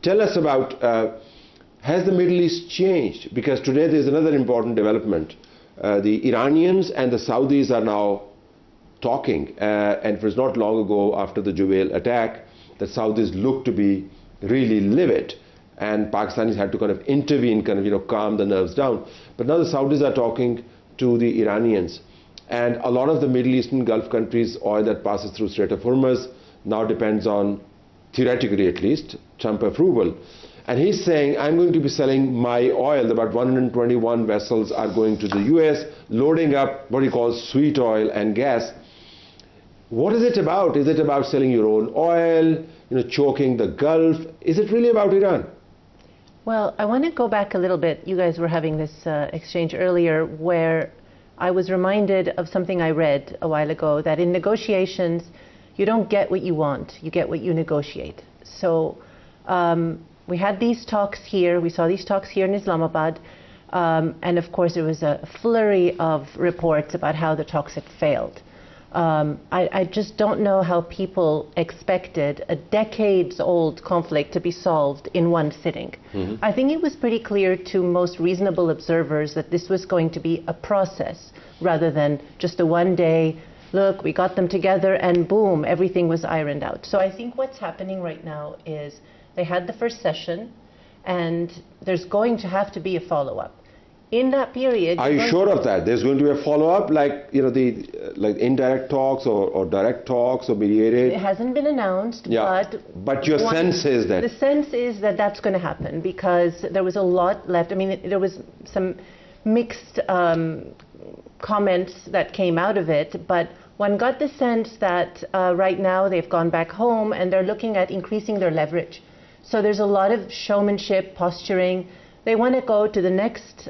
tell us about, has the Middle East changed? Because today there's another important development. The Iranians and the Saudis are now talking, and it was not long ago after the Jubail attack that Saudis looked to be really livid, and Pakistanis had to kind of intervene, calm the nerves down. But now the Saudis are talking to the Iranians, and a lot of the Middle Eastern Gulf countries' oil that passes through Strait of Hormuz now depends on, theoretically at least, Trump approval. And he's saying, I'm going to be selling my oil. About 121 vessels are going to the US, loading up what he calls sweet oil and gas. What is it about? Is it about selling your own oil, choking the Gulf? Is it really about Iran? Well, I want to go back a little bit. You guys were having this exchange earlier where I was reminded of something I read a while ago, that in negotiations, you don't get what you want, you get what you negotiate. So we had these talks here, we saw these talks here in Islamabad, and of course there was a flurry of reports about how the talks had failed. I just don't know how people expected a decades-old conflict to be solved in one sitting. Mm-hmm. I think it was pretty clear to most reasonable observers that this was going to be a process rather than just a one-day, look, we got them together and boom, everything was ironed out. So I think what's happening right now is they had the first session and there's going to have to be a follow-up. In that period... Are you sure of that? There's going to be a follow-up, like indirect talks or direct talks or mediated? It hasn't been announced, yeah. But your sense is that... The sense is that that's going to happen because there was a lot left. I mean, there was some mixed comments that came out of it, but one got the sense that right now they've gone back home and they're looking at increasing their leverage. So there's a lot of showmanship, posturing. They want to go to the next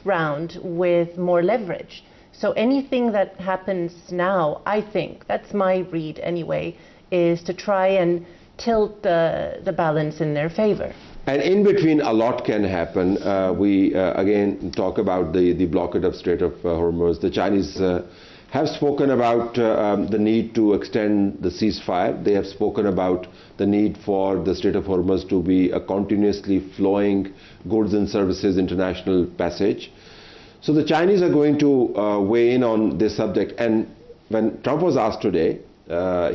round with more leverage. So anything that happens now, I think, that's my read anyway, is to try and tilt the balance in their favor. And in between, a lot can happen. We again talk about the blockade of Strait of Hormuz. The Chinese have spoken about the need to extend the ceasefire. They have spoken about the need for the Strait of Hormuz to be a continuously flowing goods and services international passage. So the Chinese are going to weigh in on this subject. And when Trump was asked today,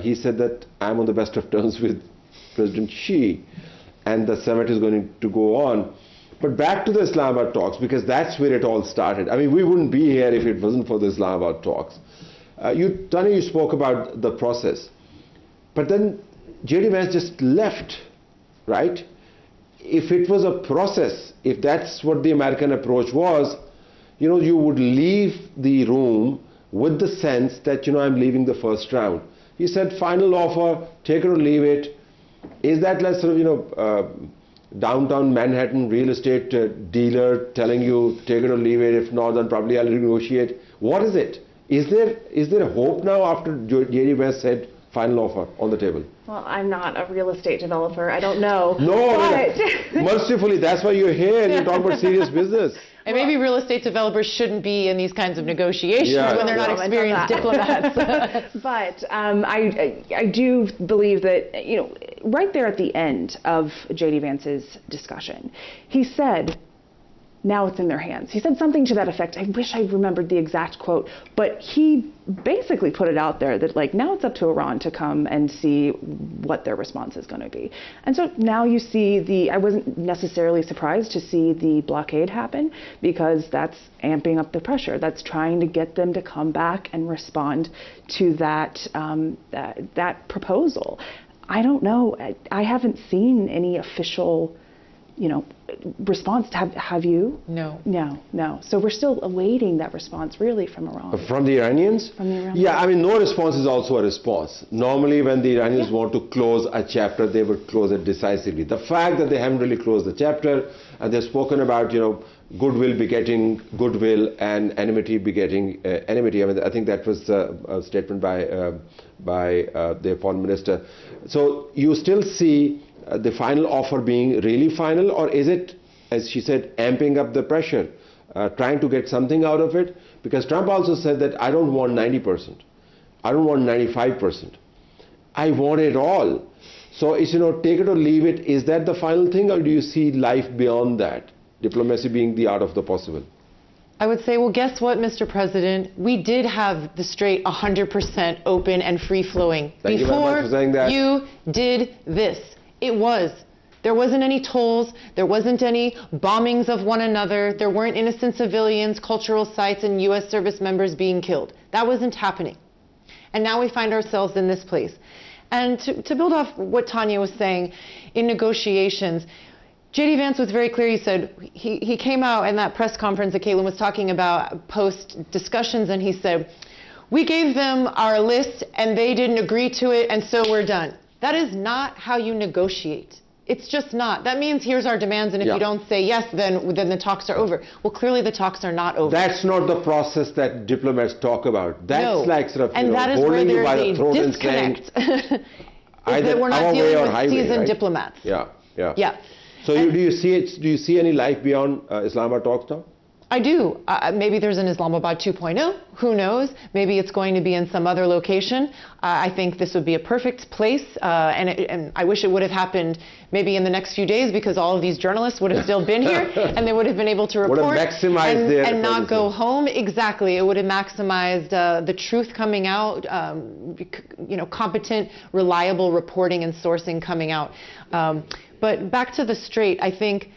he said that I'm on the best of terms with President Xi, and the summit is going to go on. But back to the Islamabad talks, because that's where it all started. I mean, we wouldn't be here if it wasn't for the Islamabad talks. Tanya, you spoke about the process. But then J.D. Vance just left, right? If it was a process, if that's what the American approach was, you would leave the room with the sense that, I'm leaving the first round. He said, final offer, take it or leave it. Is that like sort of, downtown Manhattan real estate dealer telling you take it or leave it, if not then probably I'll renegotiate? What is it? Is there a hope now after J.D. Vance said final offer on the table? Well, I'm not a real estate developer. I don't know. No, mercifully, that's why you're here and you talk about serious business. And maybe real estate developers shouldn't be in these kinds of negotiations when they're not experienced diplomats. But I do believe that, right there at the end of J.D. Vance's discussion, he said, now it's in their hands. He said something to that effect. I wish I remembered the exact quote, but he basically put it out there that now it's up to Iran to come and see what their response is going to be. And so now you see I wasn't necessarily surprised to see the blockade happen, because that's amping up the pressure. That's trying to get them to come back and respond to that proposal. I don't know. I haven't seen any official response. Have you? No. No. So we're still awaiting that response, really, from Iran. From the Iranians? From the Iranians. Yeah, I mean, no response is also a response. Normally, when the Iranians want to close a chapter, they would close it decisively. The fact that they haven't really closed the chapter, and they've spoken about, goodwill begetting goodwill and enmity begetting enmity. I mean, I think that was a statement by their foreign minister. So you still see the final offer being really final, or is it, as she said, amping up the pressure, trying to get something out of it? Because Trump also said that I don't want 90%. I don't want 95%. I want it all. So it's, take it or leave it. Is that the final thing, or do you see life beyond that? Diplomacy being the art of the possible. I would say, well, guess what, Mr. President? We did have the Strait 100% open and free-flowing Thank you very much for saying that. You did this. It was. There wasn't any tolls. There wasn't any bombings of one another. There weren't innocent civilians, cultural sites, and U.S. service members being killed. That wasn't happening. And now we find ourselves in this place. And to build off what Tanya was saying, in negotiations, J.D. Vance was very clear. He said, he came out in that press conference that Caitlin was talking about post-discussions, and he said, we gave them our list, and they didn't agree to it, and so we're done. That is not how you negotiate. It's just not. That means here's our demands, and if you don't say yes, then the talks are over. Well, clearly the talks are not over. That's not the process that diplomats talk about. That's like sort of holding you by the throat and saying, either we're not dealing with highway, seasoned diplomats. Yeah. So do you see any life beyond Islamabad talks now? I do. Maybe there's an Islamabad 2.0. Who knows? Maybe it's going to be in some other location. I think this would be a perfect place, and I wish it would have happened maybe in the next few days, because all of these journalists would have still been here and they would have been able to report and not go home. Exactly. It would have maximized the truth coming out, competent, reliable reporting and sourcing coming out. But back to the Strait, I think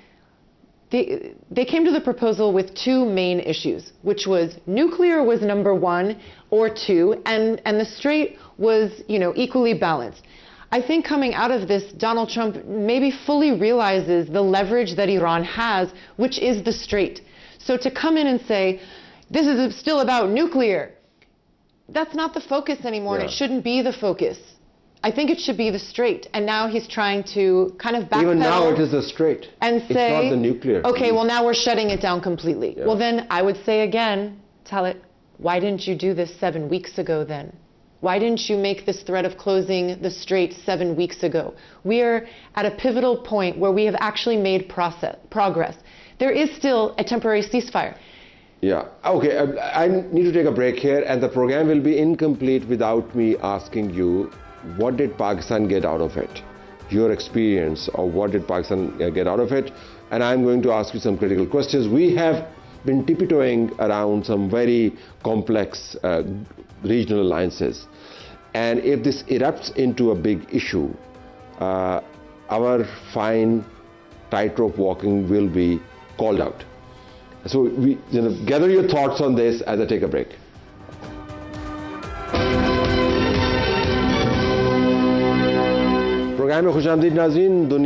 they came to the proposal with two main issues, which was nuclear was number one or two, and the Strait was, equally balanced. I think coming out of this, Donald Trump maybe fully realizes the leverage that Iran has, which is the Strait. So to come in and say, this is still about nuclear, that's not the focus anymore, and it shouldn't be the focus. I think it should be the Strait, and now he's trying to kind of backpedal. Even now it is the Strait. And say, it's not the nuclear. Okay, well now we're shutting it down completely. Well then, I would say again, Talat, why didn't you do this 7 weeks ago then? Why didn't you make this threat of closing the Strait 7 weeks ago? We are at a pivotal point where we have actually made progress. There is still a temporary ceasefire. Yeah, okay, I need to take a break here, and the program will be incomplete without me asking you, what did Pakistan get out of it? Your experience, or what did Pakistan get out of it? And I'm going to ask you some critical questions. We have been tiptoeing around some very complex regional alliances. And if this erupts into a big issue, our fine tightrope walking will be called out. So gather your thoughts on this as I take a break. Program में खुश आमदीद नाज़रीन।